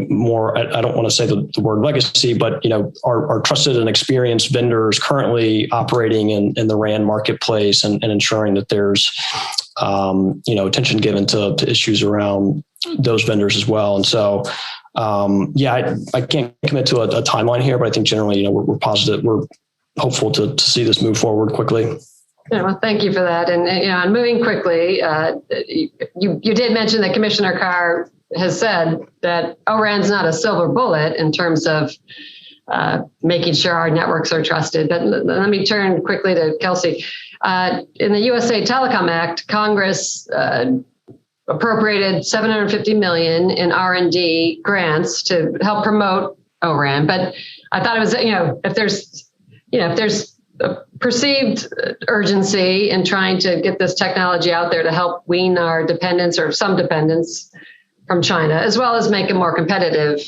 more, I don't want to say the word legacy, but, our trusted and experienced vendors currently operating in the RAN marketplace and ensuring that there's, attention given to issues around those vendors as well. And so, I can't commit to a timeline here, but I think generally, we're positive. We're hopeful to see this move forward quickly. Yeah, well, thank you for that. And, on moving quickly, you did mention that Commissioner Carr has said that ORAN's not a silver bullet in terms of making sure our networks are trusted. But let me turn quickly to Kelsey. In the USA Telecom Act, Congress appropriated $750 million in R&D grants to help promote ORAN. But I thought it was, if there's a perceived urgency in trying to get this technology out there to help wean our dependence or some dependence from China, as well as make a more competitive,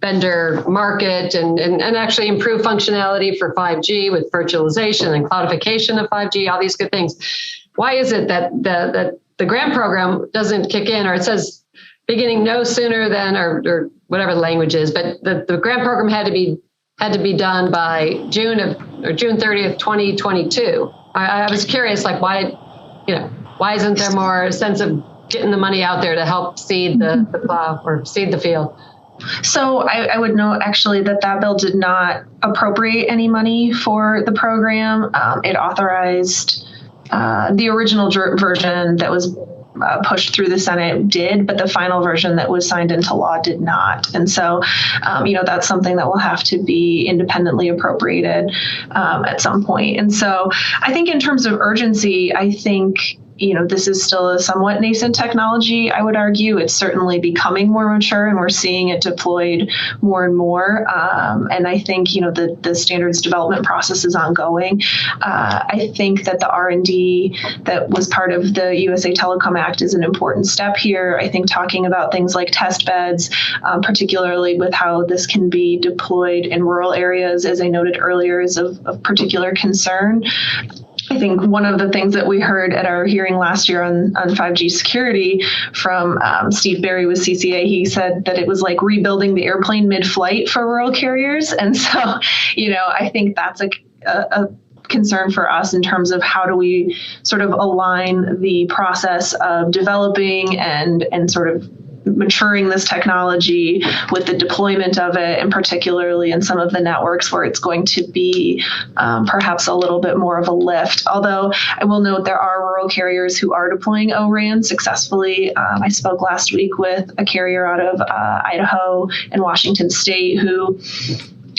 vendor market and actually improve functionality for 5G with virtualization and cloudification of 5G, all these good things. Why is it that the grant program doesn't kick in, or it says beginning no sooner than, or whatever the language is, but the grant program had to be done by June 30th, 2022. I was curious, like why isn't there more sense of getting the money out there to help seed the plow or seed the field? So I would note actually that bill did not appropriate any money for the program. It authorized the original version that was pushed through the Senate did, but the final version that was signed into law did not. And so, that's something that will have to be independently appropriated at some point. And so I think in terms of urgency, I think this is still a somewhat nascent technology, I would argue. It's certainly becoming more mature, and we're seeing it deployed more and more. And I think, the standards development process is ongoing. I think that the R&D that was part of the USA Telecom Act is an important step here. I think talking about things like test beds, particularly with how this can be deployed in rural areas, as I noted earlier, is of particular concern. I think one of the things that we heard at our hearing last year on 5G security from Steve Berry with CCA, he said that it was like rebuilding the airplane mid-flight for rural carriers. And so, I think that's a concern for us in terms of how do we sort of align the process of developing and sort of maturing this technology with the deployment of it, and particularly in some of the networks where it's going to be perhaps a little bit more of a lift. Although I will note there are rural carriers who are deploying O-RAN successfully. I spoke last week with a carrier out of Idaho and Washington State who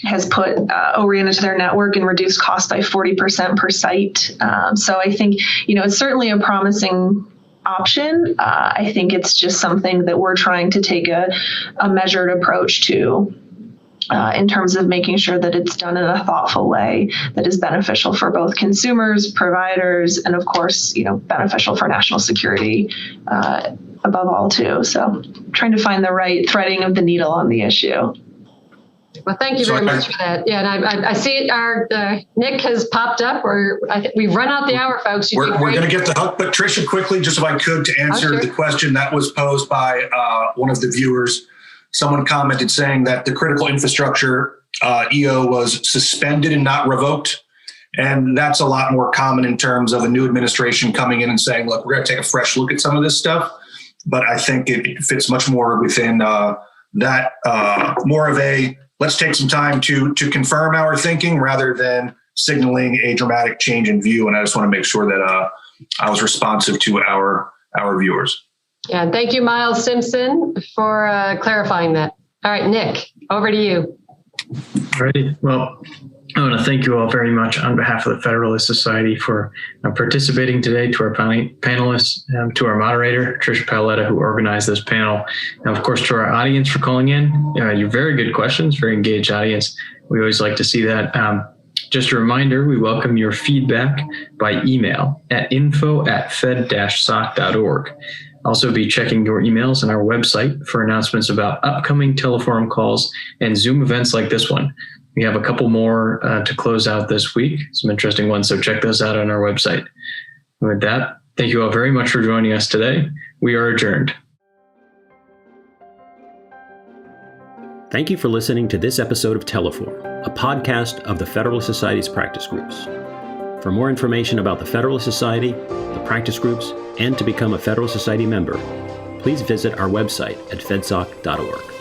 has put O-RAN into their network and reduced costs by 40% per site. So I think, it's certainly a promising option. I think it's just something that we're trying to take a measured approach to in terms of making sure that it's done in a thoughtful way that is beneficial for both consumers, providers, and of course, beneficial for national security above all too. So trying to find the right threading of the needle on the issue. Well, thank you very much for that. Yeah, and I see our Nick has popped up. I think we've run out the hour, folks. We're going to get the hook, but Tricia, quickly, just if I could, to answer the question that was posed by one of the viewers. Someone commented saying that the critical infrastructure EO was suspended and not revoked. And that's a lot more common in terms of a new administration coming in and saying, look, we're going to take a fresh look at some of this stuff. But I think it fits much more within that more of a, let's take some time to confirm our thinking rather than signaling a dramatic change in view. And I just want to make sure that I was responsive to our viewers. Yeah, and thank you, Miles Simpson, for clarifying that. All right, Nick, over to you. All right. Well, I want to thank you all very much on behalf of the Federalist Society for participating today, to our panelists, to our moderator, Tricia Paoletta, who organized this panel, and of course to our audience for calling in. You're very good questions, very engaged audience. We always like to see that. Just a reminder, we welcome your feedback by email at info@fed-soc.org. Also be checking your emails on our website for announcements about upcoming teleforum calls and Zoom events like this one. We have a couple more to close out this week, some interesting ones, so check those out on our website. And with that, thank you all very much for joining us today. We are adjourned. Thank you for listening to this episode of Teleforum, a podcast of the Federalist Society's practice groups. For more information about the Federalist Society, the practice groups, and to become a Federalist Society member, please visit our website at fedsoc.org.